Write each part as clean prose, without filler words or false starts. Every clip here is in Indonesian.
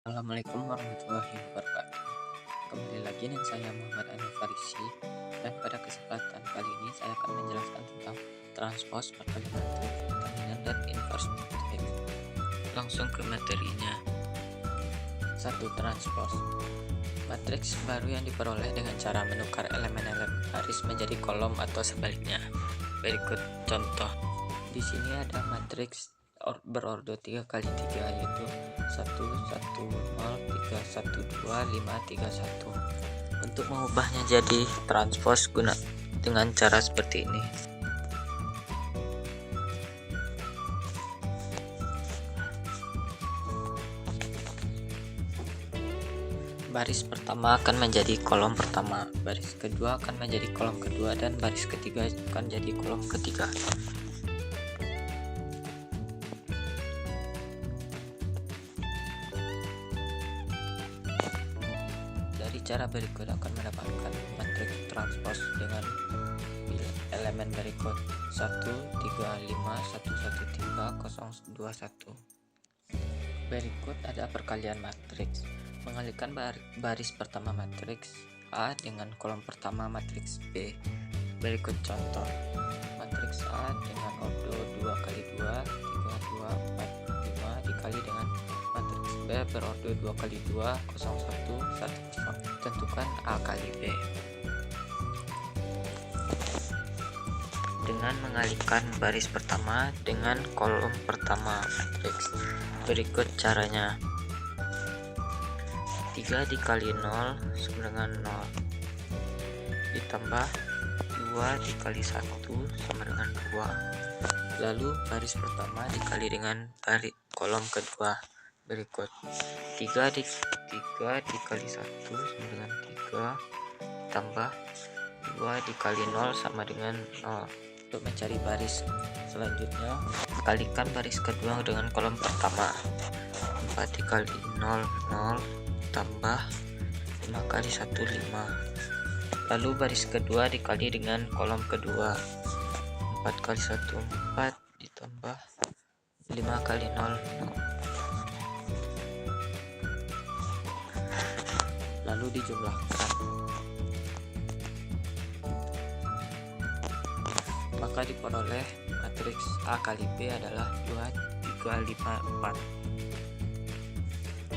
Assalamualaikum warahmatullahi wabarakatuh. Kembali lagi dengan saya Muhammad Anwar Farisi, dan pada kesempatan kali ini saya akan menjelaskan tentang transpose, perkalian matriks, determinan, dan inverse matrix. Langsung ke materinya. 1. Transpose. Matriks baru yang diperoleh dengan cara menukar elemen-elemen baris menjadi kolom atau sebaliknya. Berikut contoh. Di sini ada matriks berordo 3 kali 3, yaitu 1 1 0 3 1 2 5 3 1. Untuk mengubahnya jadi transpose dengan cara seperti ini. Baris pertama akan menjadi kolom pertama, baris kedua akan menjadi kolom kedua, dan baris ketiga akan jadi kolom ketiga. Dari cara berikut akan mendapatkan matriks transpose dengan elemen berikut: 1 3 5 1 1 3 0 2 1. Berikut ada perkalian matriks. Mengalihkan baris pertama matriks A dengan kolom pertama matriks B. Berikut contoh. Matriks A dengan ordo 2 kali 2 3 2 4 5 dikali dengan matriks B berordo 2 kali 2 0 1 1 0. Tentukan A kali B. Dengan mengalihkan baris pertama dengan kolom pertama matriks. Berikut caranya. 3 dikali 0 sama dengan 0, ditambah 2 dikali 1 sama dengan 2. Lalu baris pertama dikali dengan kolom kedua. Berikut 3 dikali 1 sama dengan 3, tambah 2 dikali 0 sama dengan 0. Untuk mencari baris selanjutnya, kalikan baris kedua dengan kolom pertama. 4 dikali 0 0, tambah 5 kali 1 5. Lalu baris kedua dikali dengan kolom kedua. 4 kali 1 4, ditambah 5 kali 0 0. Lalu dijumlahkan, maka diperoleh matriks A kali B adalah 2 3 5 4.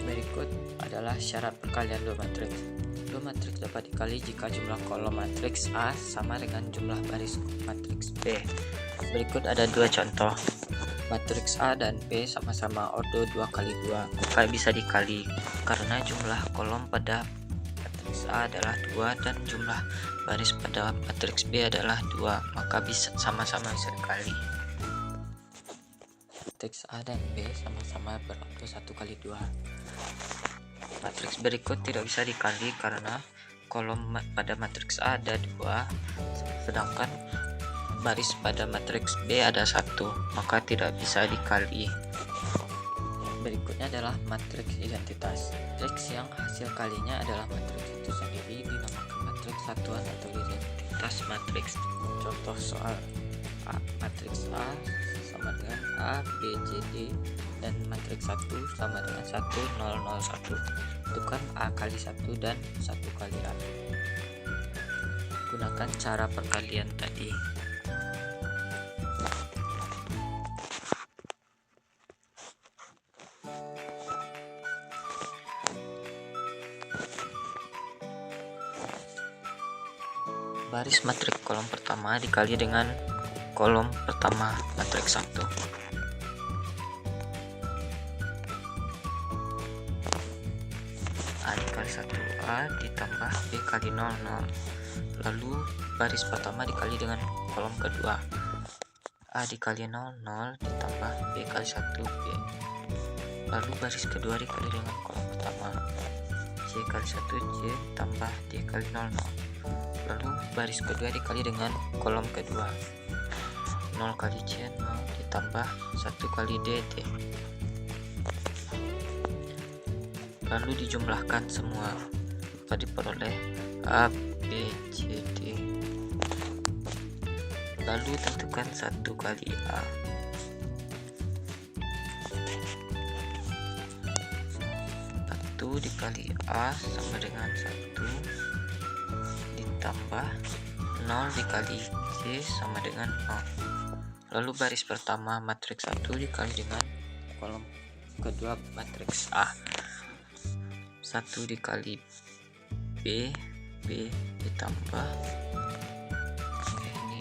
Berikut adalah syarat perkalian dua matriks. Dua matriks dapat dikali jika jumlah kolom matriks A sama dengan jumlah baris matriks B. Berikut ada dua contoh. Matriks A dan B sama-sama ordo 2 kali 2, maka bisa dikali karena jumlah kolom pada matriks A adalah 2 dan jumlah baris pada matriks B adalah 2, maka bisa sama-sama bisa dikali. Matriks A dan B sama-sama berordo 1 kali 2. Matriks berikut tidak bisa dikali karena kolom pada matriks A ada 2, sedangkan baris pada matriks B ada 1, maka tidak bisa dikali. Berikutnya adalah matriks identitas. Matriks yang hasil kalinya adalah matriks itu sendiri dinamakan matriks satuan atau identitas matriks. Contoh soal A, matriks A sama dengan A, B, C, D, dan matriks 1 sama dengan 1 0 0 1. Tentukan A kali 1 dan 1 kali A. Gunakan cara perkalian tadi. Baris matriks kolom pertama dikali dengan kolom pertama matriks 1. A dikali 1A ditambah B kali 0 0. Lalu baris pertama dikali dengan kolom kedua. A dikali 0 0 ditambah B kali 1B. Lalu baris kedua dikali dengan kolom pertama. C kali 1C tambah D kali 0 0. Lalu baris kedua dikali dengan kolom kedua. 0 kali C 0 ditambah 1 kali D D. Lalu dijumlahkan semua, maka diperoleh A, B, C, D. Lalu tentukan 1 kali A. dikali A sama dengan 1 ditambah 0 dikali C sama dengan 0. Lalu baris pertama matriks 1 dikali dengan kolom kedua matriks A. 1 dikali B ditambah ini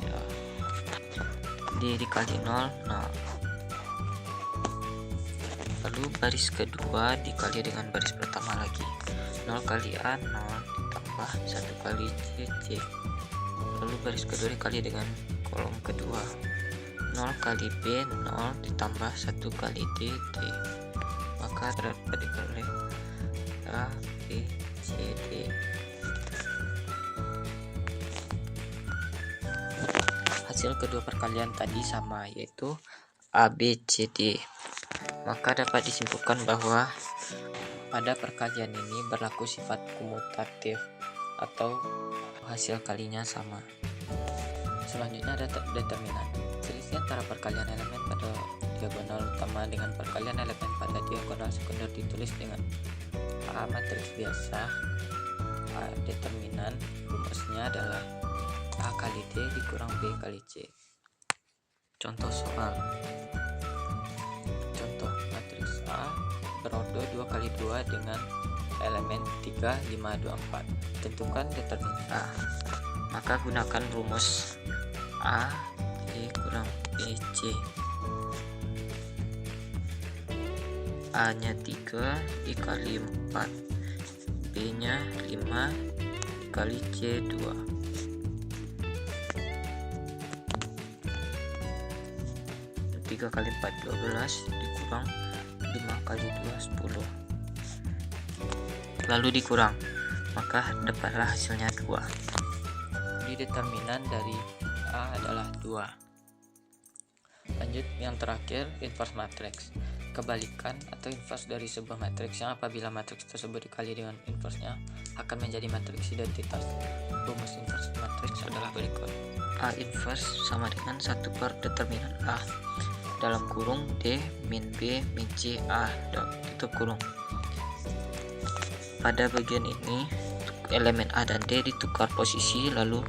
D dikali 0. Lalu baris kedua dikali dengan baris pertama lagi. 0 kali A 0 ditambah 1 kali C. Lalu baris kedua dikali dengan kolom kedua. 0 kali B 0 ditambah 1 kali D. Maka dapat diperoleh A, B, C, D. Hasil kedua perkalian tadi sama, yaitu A, B, C, D. Maka dapat disimpulkan bahwa pada perkalian ini berlaku sifat komutatif atau hasil kalinya sama. Selanjutnya ada determinan. Selisih antara perkalian elemen pada diagonal utama dengan perkalian elemen pada diagonal sekunder ditulis dengan A matriks biasa. A determinan rumusnya adalah A kali D dikurang B kali C. Contoh soal. Contoh matriks A berordo 2 kali 2 dengan elemen 3, 5, 2, 4. Tentukan determinan A. Maka gunakan rumus A D kurang B C. A nya 3 dikali 4, B nya 5 dikali C 2. 3 kali 4 12 dikurang 5 kali 2 10. Lalu dikurang, maka dapatlah hasilnya 2. Di determinan dari A adalah 2. Lanjut yang terakhir, inverse matriks. Kebalikan atau inverse dari sebuah matriks yang apabila matriks tersebut dikali dengan inverse-nya akan menjadi matriks identitas. Rumus inverse matriks adalah berikut. A inverse sama dengan 1 per determinan A dalam kurung D min B min C A tutup kurung. Pada bagian ini elemen A dan D ditukar posisi, lalu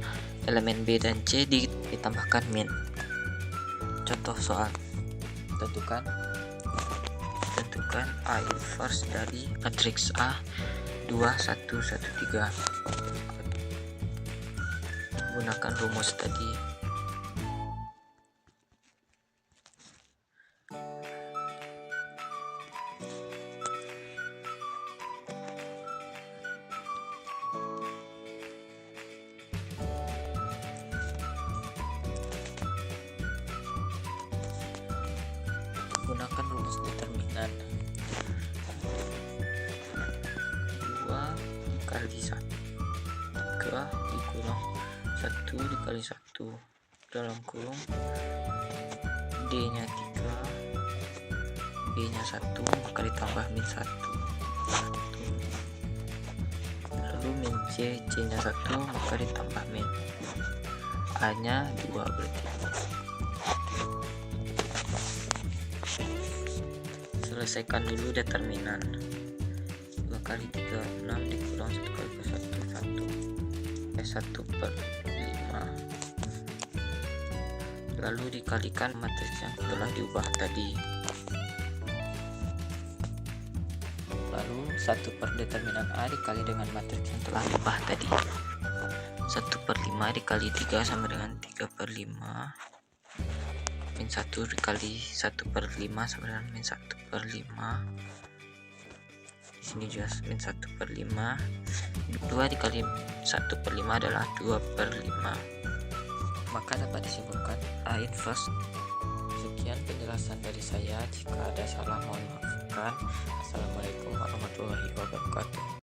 elemen B dan C ditambahkan min. Contoh soal. Tentukan A inverse dari matriks A 2 1 1 3. Gunakan rumus tadi. Gunakan rumus determinan. 2 dikali 1 3 dikurang 1 dikali 1 dalam kurung D nya 3 B nya 1 maka ditambah min 1. Lalu min C nya 1 maka ditambah min A nya 2 berarti. Selesaikan dulu determinan. 2 kali 3 6 dikurang 1 kali 1 1 per 5. Lalu dikalikan matriks yang telah diubah tadi. Lalu 1 per determinan A dikali dengan matriks yang telah diubah tadi. 1 per 5 dikali 3 sama dengan 3 per 5. Min 1 dikali 1 per 5 sama dengan min 1 per 5. Di sini juga min 1 per 5. 2 dikali 1 per 5 adalah 2 per 5. Maka dapat disimpulkan A inverse. Sekian penjelasan dari saya. Jika ada salah mohon maafkan. Assalamualaikum warahmatullahi wabarakatuh.